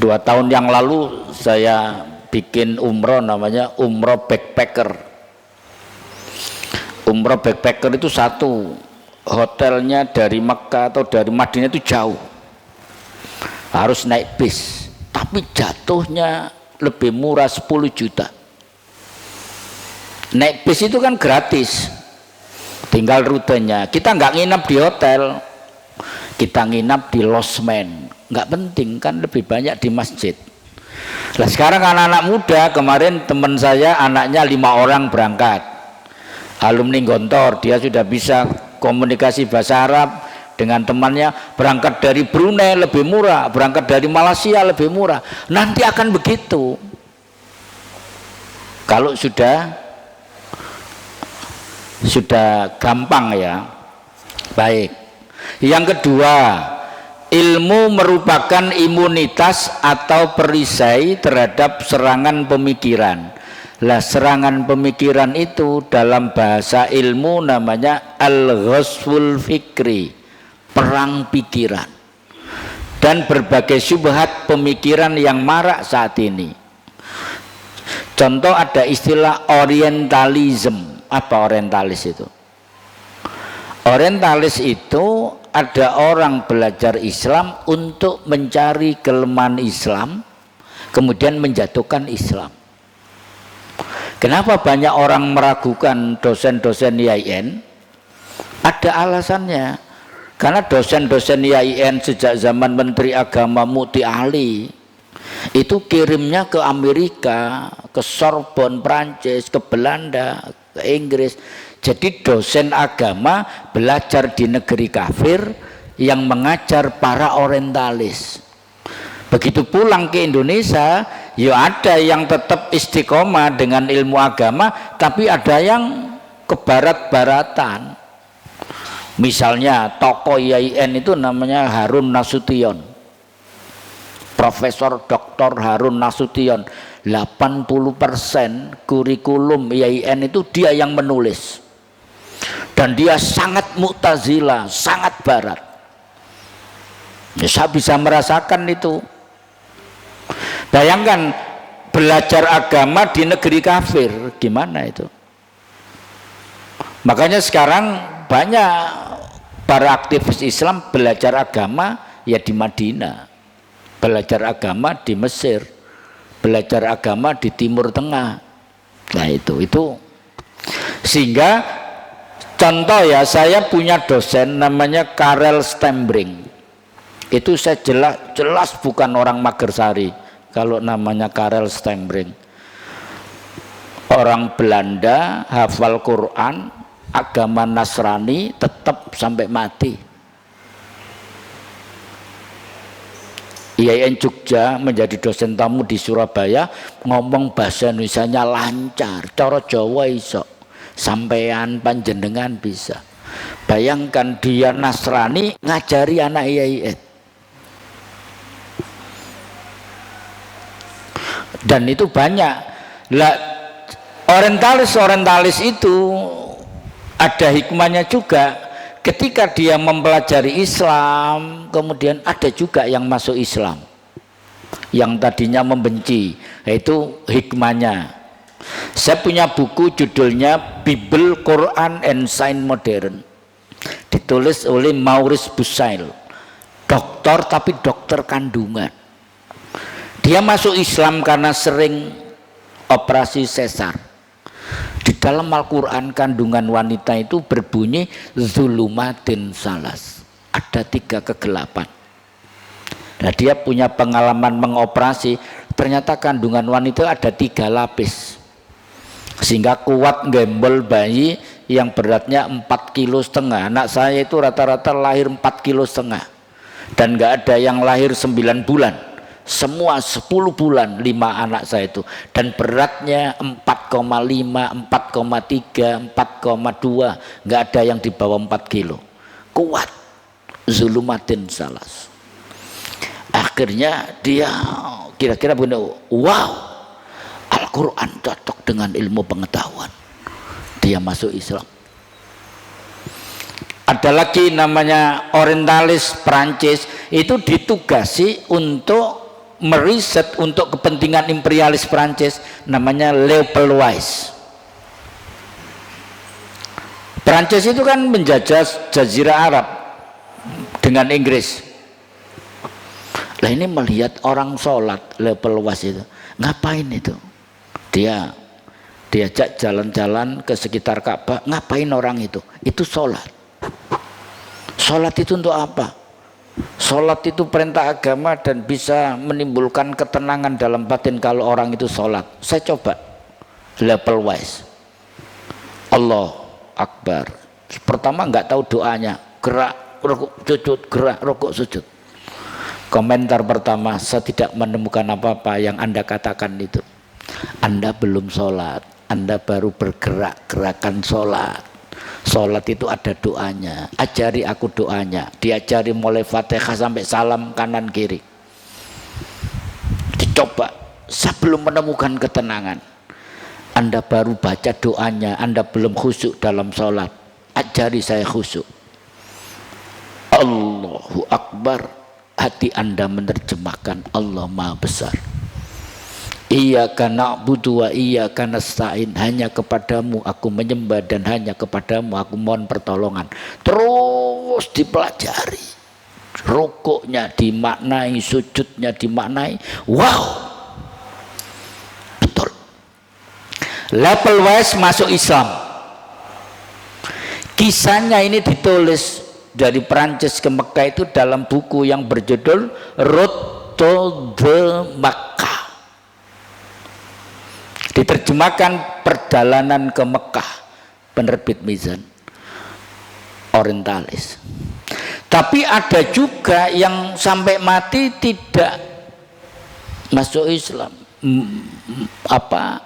A: 2 tahun yang lalu saya bikin umroh, namanya umroh backpacker. Umroh backpacker itu satu, hotelnya dari Mekah atau dari Madinah itu jauh, harus naik bis, tapi jatuhnya lebih murah 10 juta. Naik bis itu kan gratis, tinggal rutenya. Kita nggak nginap di hotel, kita nginap di losmen. Nggak penting kan, lebih banyak di masjid. Nah sekarang anak-anak muda, kemarin teman saya anaknya 5 orang berangkat, alumni Gontor, dia sudah bisa komunikasi bahasa Arab dengan temannya. Berangkat dari Brunei lebih murah, berangkat dari Malaysia lebih murah. Nanti akan begitu kalau sudah gampang ya. Baik, yang kedua, ilmu merupakan imunitas atau perisai terhadap serangan pemikiran. Lah serangan pemikiran itu dalam bahasa ilmu namanya al-ghaswul fikri, perang pikiran, dan berbagai syubhat pemikiran yang marak saat ini. Contoh ada istilah orientalism. Apa orientalis itu? Orientalis itu ada orang belajar Islam untuk mencari kelemahan Islam, kemudian menjatuhkan Islam. Kenapa banyak orang meragukan dosen-dosen IAIN? Ada alasannya. Karena dosen-dosen IAIN sejak zaman Menteri Agama Muti Ali itu kirimnya ke Amerika, ke Sorbonne Prancis, ke Belanda, ke Inggris. Jadi dosen agama belajar di negeri kafir yang mengajar para orientalis. Begitu pulang ke Indonesia, ya ada yang tetap istiqomah dengan ilmu agama, tapi ada yang ke barat-baratan. Misalnya tokoh IAIN itu namanya Harun Nasution, Profesor Dr. Harun Nasution. 80% kurikulum IAIN itu dia yang menulis. Dan dia sangat Mu'tazilah, sangat barat. Ya, saya bisa merasakan itu. Bayangkan belajar agama di negeri kafir, gimana itu? Makanya sekarang banyak para aktivis Islam belajar agama ya di Madinah, belajar agama di Mesir, belajar agama di Timur Tengah. Nah itu sehingga contoh ya, saya punya dosen namanya Karel Stembring. Itu saya jelas bukan orang Magersari kalau namanya Karel Stembring. Orang Belanda, hafal Quran, agama Nasrani tetap sampai mati. IAIN Jogja menjadi dosen tamu di Surabaya, ngomong bahasa Indonesianya lancar, cara Jawa iso, sampean panjenengan bisa. Bayangkan dia Nasrani ngajari anak IAIN. Dan itu banyak. Lah orientalis itu ada hikmahnya juga. Ketika dia mempelajari Islam, kemudian ada juga yang masuk Islam, yang tadinya membenci. Itu hikmahnya. Saya punya buku judulnya Bible, Quran and Science Modern, ditulis oleh Maurice Bucaille, dokter tapi dokter kandungan. Dia masuk Islam karena sering operasi sesar. Di dalam Al-Quran kandungan wanita itu berbunyi zulumatin salas, ada 3 kegelapan. Nah dia punya pengalaman mengoperasi, ternyata kandungan wanita ada 3 lapis, sehingga kuat gembel bayi yang beratnya 4,5 kilo. Anak saya itu rata-rata lahir 4,5 kilo, dan nggak ada yang lahir 9 bulan. Semua 10 bulan 5 anak saya itu, dan beratnya 4,5, 4,3, 4,2, nggak ada yang di bawah 4 kilo. Kuat, zulumatin salas. Akhirnya dia kira-kira begini, wow, Al-Quran cocok dengan ilmu pengetahuan. Dia masuk Islam. Ada lagi namanya orientalis Prancis, itu ditugasi untuk meriset untuk kepentingan imperialis Prancis, namanya Leopold Weiss. Prancis itu kan menjajah Jazirah Arab dengan Inggris. Lah ini melihat orang sholat, Leopold Weiss itu ngapain itu? Dia diajak jalan-jalan ke sekitar Ka'bah, ngapain orang itu? Itu sholat. Sholat itu untuk apa? Sholat itu perintah agama dan bisa menimbulkan ketenangan dalam batin kalau orang itu sholat. Saya coba Leopold Weiss, Allah Akbar. Pertama nggak tahu doanya, gerak rukuk sujud, gerak rukuk sujud. Komentar pertama, saya tidak menemukan apa-apa yang Anda katakan itu. Anda belum sholat, Anda baru bergerak gerakan sholat. Sholat itu ada doanya, ajari aku doanya. Diajari mulai Fatihah sampai salam kanan kiri. Dicoba, saya belum menemukan ketenangan. Anda baru baca doanya, Anda belum khusyuk dalam sholat, ajari saya khusyuk. Allahu Akbar, hati Anda menerjemahkan Allah Maha Besar. Iyyaka na'budu wa iyyaka nasta'in, hanya kepadamu aku menyembah dan hanya kepadamu aku mohon pertolongan. Terus dipelajari, rukuknya dimaknai, sujudnya dimaknai. Wow, betul. Leopold Weiss masuk Islam. Kisahnya ini ditulis dari Perancis ke Mekah itu dalam buku yang berjudul Road to the Makkah. Diterjemahkan Perjalanan ke Mekah, penerbit Mizan, orientalis. Tapi ada juga yang sampai mati tidak masuk Islam.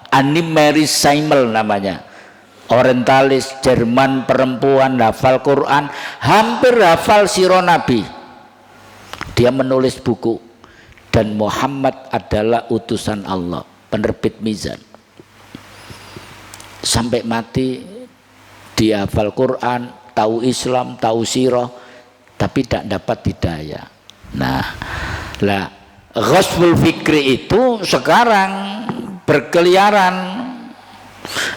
A: Annie Mary Simmel namanya, orientalis Jerman, perempuan, hafal Quran, hampir hafal sirah Nabi. Dia menulis buku, dan Muhammad adalah utusan Allah. penerbit Mizan. Sampai mati dia hafal Quran, tahu Islam, tahu sirah, tapi tidak dapat hidayah. Nah, lah ghaswul fikri itu sekarang berkeliaran.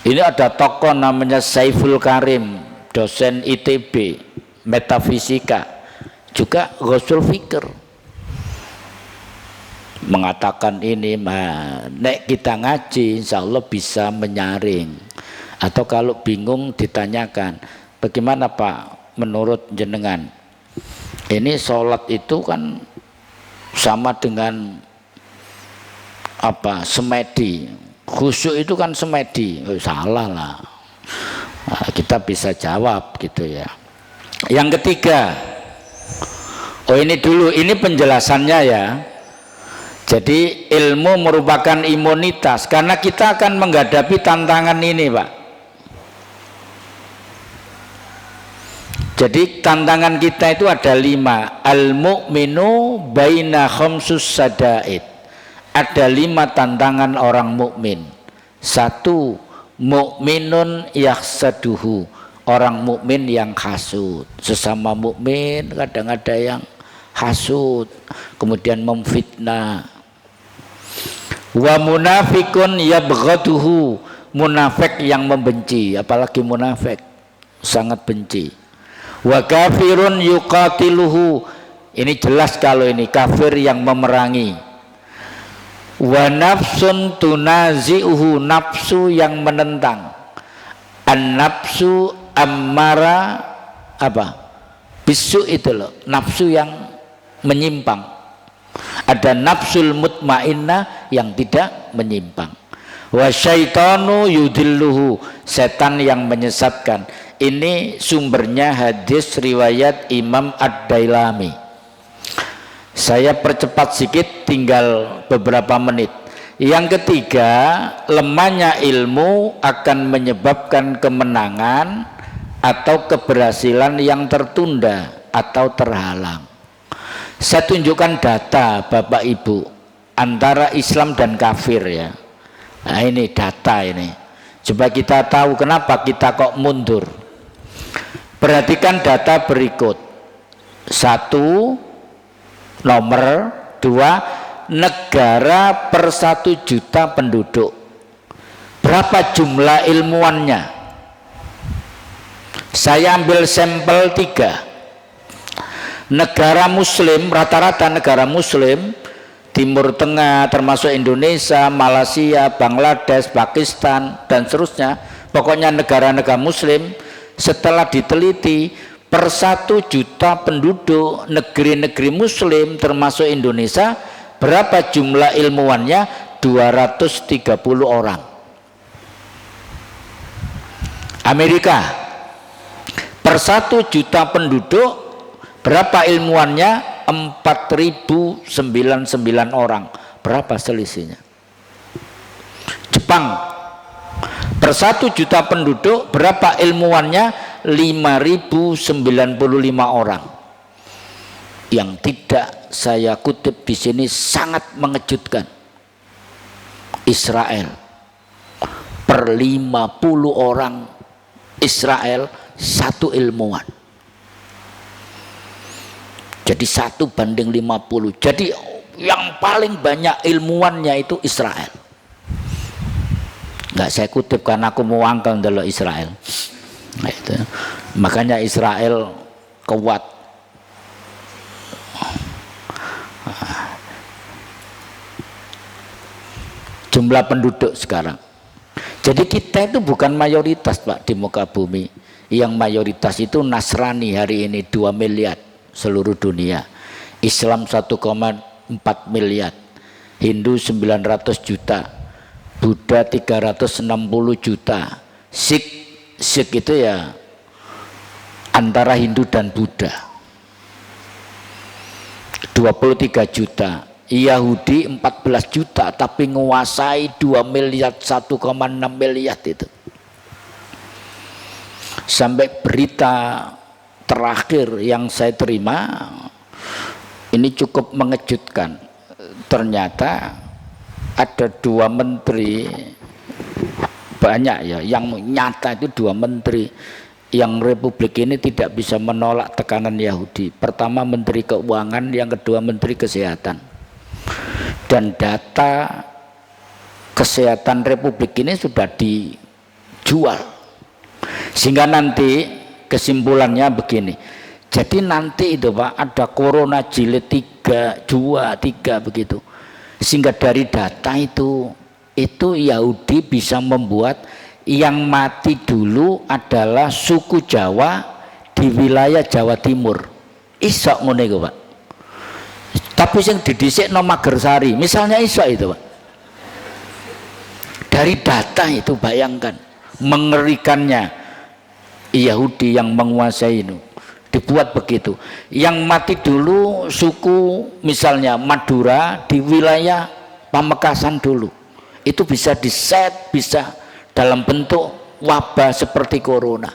A: Ini ada tokoh namanya Saiful Karim, dosen ITB metafisika, juga ghaswul fikr, mengatakan ini, nek kita ngaji insya Allah bisa menyaring. Atau kalau bingung ditanyakan, bagaimana Pak menurut jenengan, ini sholat itu kan sama dengan apa, semedi, khusyuk itu kan semedi. Salah lah. Nah, kita bisa jawab gitu ya. Yang ketiga, ini dulu, ini penjelasannya ya. Jadi ilmu merupakan imunitas, karena kita akan menghadapi tantangan ini Pak. Jadi tantangan kita itu ada 5. Al-mu'minu baina khamsus sadaid. Ada 5 tantangan orang mukmin. 1, mukminun yahsaduhu, orang mukmin yang hasud. Sesama mukmin kadang ada yang hasud, kemudian memfitnah. Wa munafikun yabghaduhu, munafik yang membenci, apalagi munafik sangat benci. Wa kafirun yuqatiluhu, ini jelas kalau ini kafir yang memerangi. Wa nafsun tunazi'uhu, nafsu yang menentang. An nafsu ammara apa? Bisu itu loh, nafsu yang menyimpang. Ada nafsul mutmainnah yang tidak menyimpang. Wa syaitanu yudilluhu, setan yang menyesatkan. Ini sumbernya hadis riwayat Imam Ad-Dailami. Saya percepat sedikit, tinggal beberapa menit. Yang ketiga, lemahnya ilmu akan menyebabkan kemenangan atau keberhasilan yang tertunda atau terhalang. Saya tunjukkan data Bapak Ibu antara Islam dan kafir ya. Nah ini data ini, coba kita tahu kenapa kita kok mundur. Perhatikan data berikut. 1, nomor 2, negara per 1 juta penduduk. Berapa jumlah ilmuwannya? Saya ambil sampel 3. Negara muslim, rata-rata negara muslim, Timur Tengah termasuk Indonesia, Malaysia, Bangladesh, Pakistan dan seterusnya, pokoknya negara-negara muslim, setelah diteliti per 1 juta penduduk negeri-negeri muslim termasuk Indonesia, berapa jumlah ilmuwannya? 230 orang. Amerika per 1 juta penduduk berapa ilmuwannya? 4099 orang. Berapa selisihnya? Jepang per 1 juta penduduk berapa ilmuwannya? 5095 orang. Yang tidak saya kutip di sini sangat mengejutkan. Israel per 50 orang Israel 1 ilmuwan. Jadi 1 banding 50. Jadi yang paling banyak ilmuwannya itu Israel. Nggak saya kutip karena aku mau angkel dulu Israel. Nah, itu. Makanya Israel kuat. Jumlah penduduk sekarang. Jadi kita itu bukan mayoritas Pak di muka bumi. Yang mayoritas itu Nasrani hari ini 2 miliar seluruh dunia. Islam 1,4 miliar. Hindu 900 juta. Buddha 360 juta. Sikh itu ya antara Hindu dan Buddha 23 juta. Yahudi 14 juta tapi menguasai 2 miliar 1,6 miliar itu. Sampai berita terakhir yang saya terima ini cukup mengejutkan. Ternyata ada 2 menteri, banyak ya yang nyata itu 2 menteri yang Republik ini tidak bisa menolak tekanan Yahudi. Pertama Menteri Keuangan, yang kedua Menteri Kesehatan. Dan data kesehatan Republik ini sudah dijual, sehingga nanti kesimpulannya begini. Jadi nanti itu Pak, ada corona jilid 3, 2, 3 begitu. Sehingga dari data itu Yahudi bisa membuat yang mati dulu adalah suku Jawa di wilayah Jawa Timur. Isok ngono iku Pak. Tapi yang didhisik no Magersari, misalnya isok itu Pak. Dari data itu bayangkan mengerikannya Yahudi yang menguasai itu. Dibuat begitu. Yang mati dulu suku misalnya Madura di wilayah Pamekasan dulu. Itu bisa diset, bisa dalam bentuk wabah seperti corona,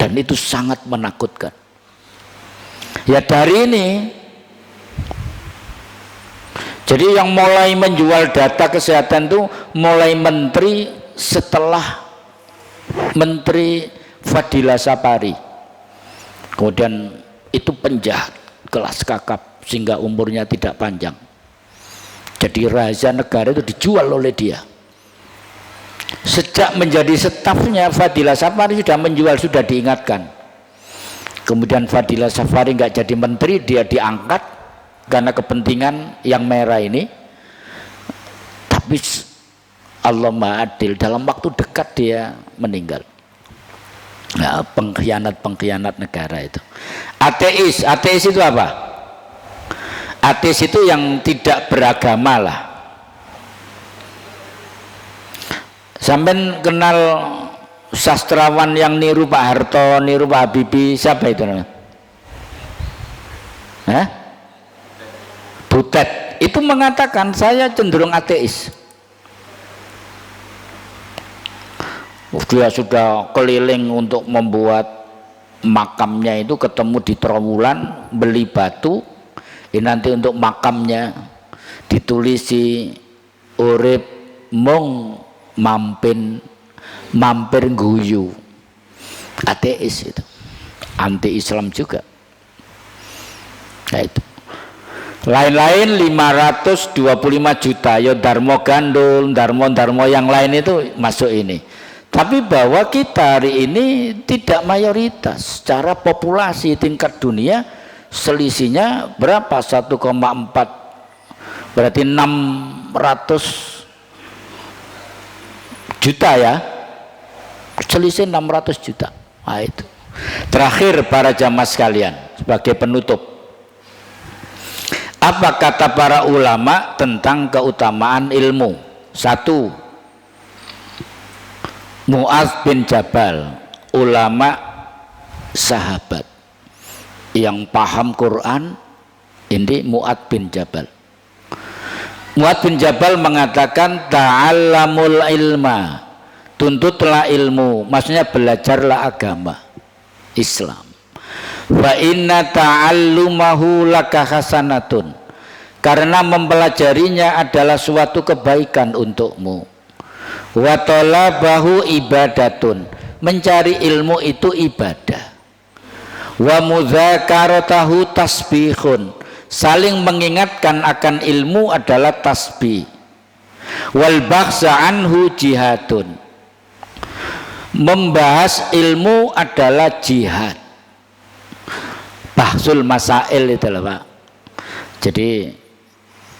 A: dan itu sangat menakutkan. Ya dari ini, jadi yang mulai menjual data kesehatan itu mulai menteri setelah Menteri Fadila Sapari, kemudian itu penjahat kelas kakap sehingga umurnya tidak panjang. Jadi rahasia negara itu dijual oleh dia. Sejak menjadi stafnya Fadila Sapari sudah menjual, sudah diingatkan. Kemudian Fadila Sapari nggak jadi menteri, dia diangkat karena kepentingan yang merah ini. Tapi Allah Maha Adil, dalam waktu dekat dia meninggal. Nah, pengkhianat negara itu. Ateis itu apa? Ateis itu yang tidak beragama lah. Sampai kenal sastrawan yang niru Pak Harto, niru Pak Habibie, siapa itu namanya? Butet. Itu mengatakan saya cenderung ateis. Dia sudah keliling untuk membuat makamnya itu, ketemu di Trawulan, beli batu. Ini nanti untuk makamnya ditulisi urip mung mampir guyu. Ateis itu, anti Islam juga. Nah itu lain-lain 525 juta ya Darmo Gandul, Darmo yang lain itu masuk ini. Tapi bahwa kita hari ini tidak mayoritas secara populasi tingkat dunia, selisihnya berapa? 1,4, berarti 600 juta ya, selisih 600 juta. Nah, itu terakhir para jamaah sekalian, sebagai penutup, apa kata para ulama tentang keutamaan ilmu? 1, Mu'adz bin Jabal, ulama sahabat yang paham Quran. Ini Mu'adz bin Jabal. Mu'adz bin Jabal mengatakan ta'allamul ilma, tuntutlah ilmu, maksudnya belajarlah agama Islam. Wa inna ta'allumahu laka hasanatun, karena mempelajarinya adalah suatu kebaikan untukmu. Wa talabahu ibadatun, mencari ilmu itu ibadah. Wa mudzakaratahu tasbihun, saling mengingatkan akan ilmu adalah tasbih. Wal baghsa anhu jihadun, membahas ilmu adalah jihad. Bahsul masail itu lah Pak. Jadi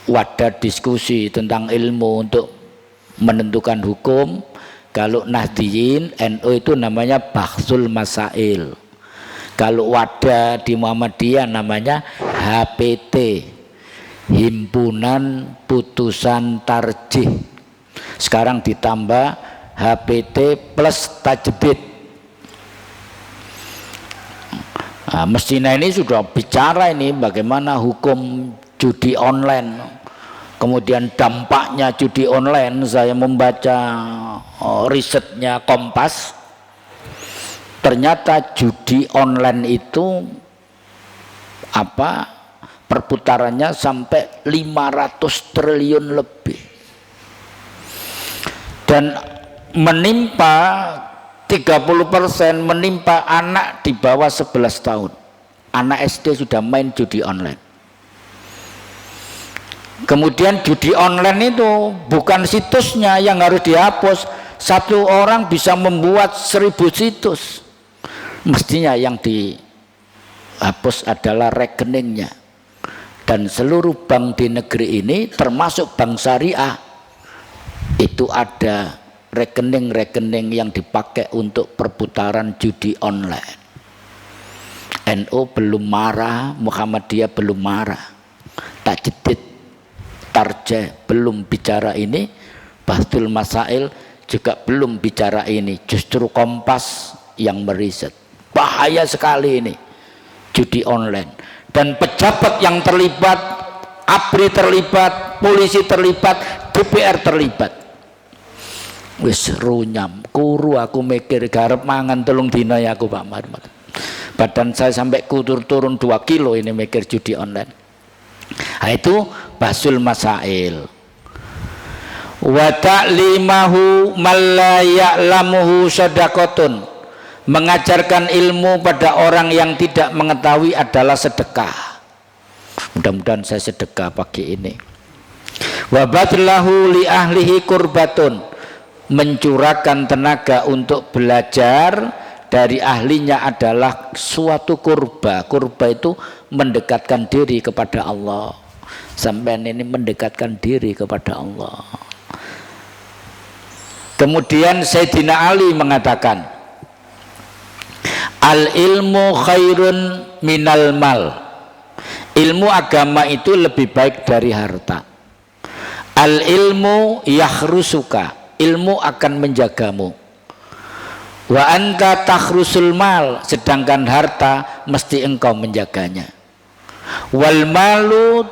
A: wadah diskusi tentang ilmu untuk menentukan hukum. Kalau Nahdliyin NU itu namanya bahsul masail. Kalau wadah di Muhammadiyah namanya HPT, Himpunan Putusan Tarjih. Sekarang ditambah HPT plus tajdid. Nah, mestinya ini sudah bicara ini bagaimana hukum judi online, kemudian dampaknya judi online. Saya membaca risetnya Kompas, ternyata judi online itu perputarannya sampai 500 triliun lebih. Dan menimpa 30% menimpa anak di bawah 11 tahun. Anak SD sudah main judi online. Kemudian judi online itu bukan situsnya yang harus dihapus. Satu orang bisa membuat 1000 situs. Mestinya yang dihapus adalah rekeningnya. Dan seluruh bank di negeri ini termasuk bank syariah itu ada rekening-rekening yang dipakai untuk perputaran judi online. NU belum marah, Muhammadiyah belum marah, Tajdid, Tarjah belum bicara ini, Bahthul Masail juga belum bicara ini. Justru Kompas yang meriset. Bahaya sekali ini judi online. Dan pejabat yang terlibat, ABRI terlibat, polisi terlibat, DPR terlibat. Wis runyam, kuru aku mikir garep mangan telung dina ya aku Pak Marmat. Badan saya sampai turun 2 kilo ini mikir judi online. Nah, itu Bahthul Masail. Wa ta'limahu man la ya'lamuhu shadaqatun. Mengajarkan ilmu pada orang yang tidak mengetahui adalah sedekah. Mudah-mudahan saya sedekah pagi ini. Wa badlahu li ahlihi kurbatun. Mencurahkan tenaga untuk belajar dari ahlinya adalah suatu kurba. Kurba itu mendekatkan diri kepada Allah. Sampai ini mendekatkan diri kepada Allah. Kemudian Sayyidina Ali mengatakan, al ilmu khairun minal mal. Ilmu agama itu lebih baik dari harta. Al ilmu yakhrusuka. Ilmu akan menjagamu. Wa anta takhrusul mal. Sedangkan harta mesti engkau menjaganya. Wal malu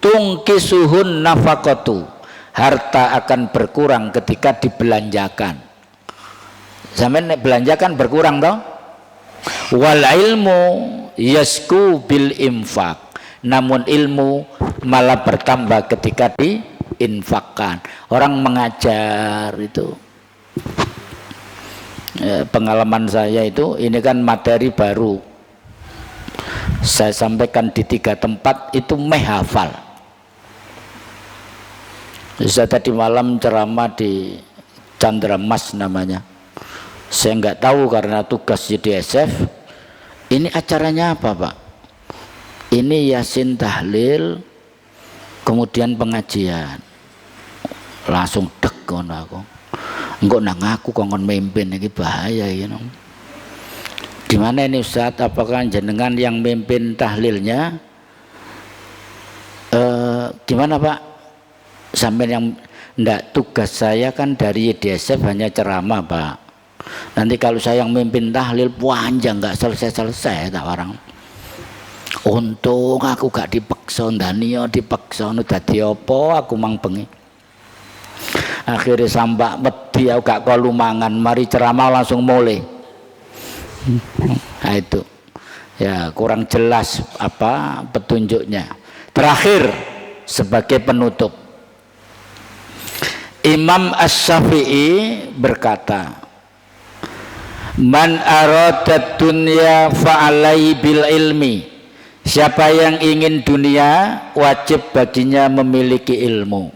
A: tungkisuhun nafaqatu. Harta akan berkurang ketika dibelanjakan. Zaman belanjakan berkurang toh. Wal ilmu yasku bil infak. Namun ilmu malah bertambah ketika diinfakkan. Orang mengajar itu, pengalaman saya itu, ini kan materi baru saya sampaikan di 3 tempat itu hafal. Saya tadi malam ceramah di Chandra Mas namanya. Saya nggak tahu karena tugas JDSF. Ini acaranya apa Pak? Ini Yasin tahlil, kemudian pengajian. Langsung deg ngono aku. Engko nang aku kongkon mimpin iki bahaya iki. Gimana ini Ustaz? Apakah jenengan yang mimpin tahlilnya? Gimana Pak? Sampai yang ndak, tugas saya kan dari YDSF hanya ceramah Pak. Nanti kalau saya yang mimpin tahlil panjang nggak selesai-selesai tak orang. Untung aku gak dipaksa Danio dipaksa nu dadi apa aku mang bengi. Akhirnya sampai wedi aku gak kalu mangan, mari ceramah langsung mulai. Nah itu. Ya kurang jelas apa petunjuknya. Terakhir sebagai penutup. Imam Asy-Syafi'i berkata, man arada dunya fa'alai bil ilmi. Siapa yang ingin dunia wajib baginya memiliki ilmu.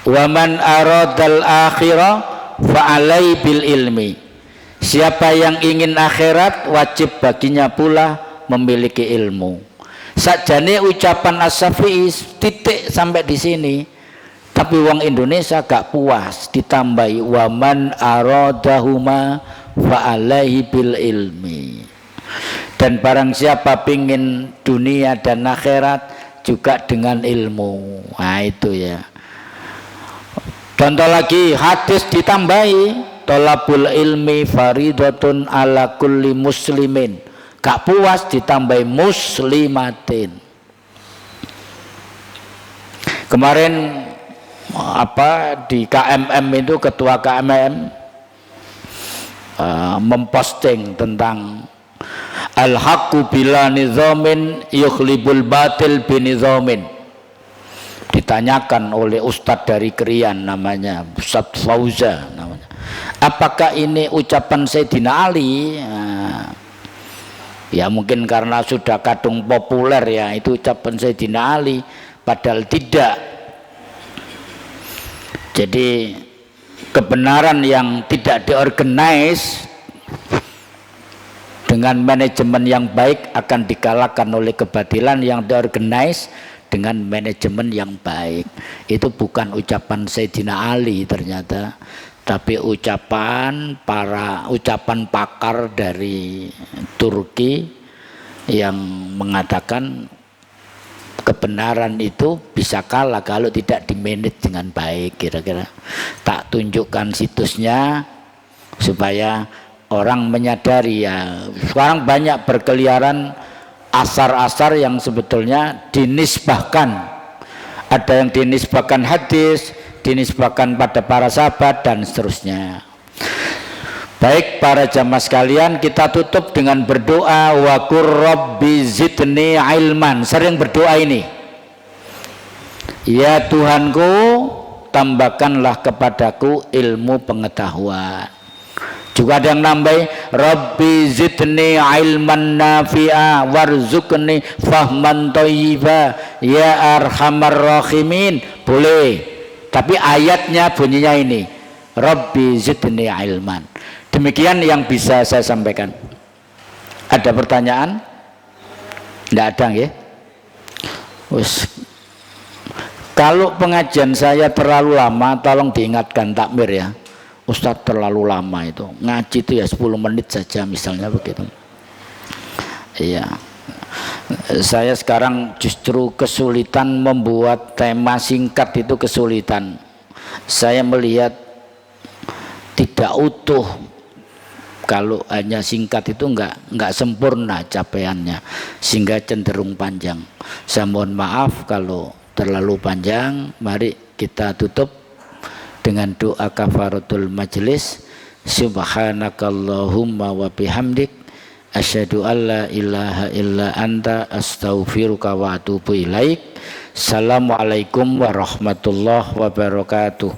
A: Wa man aradal akhirah fa'alai bil ilmi. Siapa yang ingin akhirat wajib baginya pula memiliki ilmu. Sakjane ucapan Asy-Syafi'i titik sampai di sini. Tapi wong Indonesia gak puas ditambahi wa man aradahuma fa'alaihi bil ilmi. Dan barang siapa pingin dunia dan akhirat juga dengan ilmu. Nah itu ya. Contoh lagi hadis ditambahi thalabul ilmi faridatun ala kulli muslimin. Gak puas ditambahi muslimatin. Kemarin apa di KMM itu ketua KMM memposting tentang al-haqqu bila nizamin yukhlibul batil binizamin. ditanyakan oleh Ustadz dari Krian namanya Ustadz Fauza namanya, apakah ini ucapan Sayyidina Ali? Ya mungkin karena sudah kadung populer ya itu ucapan Sayyidina Ali, padahal tidak. Jadi kebenaran yang tidak diorganize dengan manajemen yang baik akan dikalahkan oleh kebatilan yang diorganize dengan manajemen yang baik. Itu bukan ucapan Sayyidina Ali ternyata, tapi ucapan pakar dari Turki yang mengatakan kebenaran itu bisa kalah kalau tidak dimanage dengan baik. Kira-kira tak tunjukkan situsnya supaya orang menyadari ya. Sekarang banyak berkeliaran asar-asar yang sebetulnya dinisbahkan, ada yang dinisbahkan hadis, dinisbahkan pada para sahabat dan seterusnya. Baik para jamaah sekalian, kita tutup dengan berdoa wa qur rabbi zidni ilman. Sering berdoa ini, ya Tuhanku tambahkanlah kepadaku ilmu pengetahuan. Juga ada yang nambahin rabbi zidni ilman nafi'a warzuqni fahman thayyiba ya arhamar rahimin. Boleh, tapi ayatnya bunyinya ini rabbi zidni ilman. Demikian yang bisa saya sampaikan. Ada pertanyaan? Tidak ada ya? Kalau pengajian saya terlalu lama, tolong diingatkan takmir ya. Ustadz terlalu lama itu ngaji itu ya 10 menit saja misalnya begitu. Iya, saya sekarang justru kesulitan membuat tema singkat itu kesulitan. Saya melihat tidak utuh kalau hanya singkat itu enggak sempurna capaiannya, sehingga cenderung panjang. Saya mohon maaf kalau terlalu panjang. Mari kita tutup dengan doa kafaratul majlis. Subhanakallahumma wa bihamdik asyhadu an la ilaha illa anta astaghfiruka wa atubu ilaik. Assalamualaikum warahmatullahi wabarakatuh.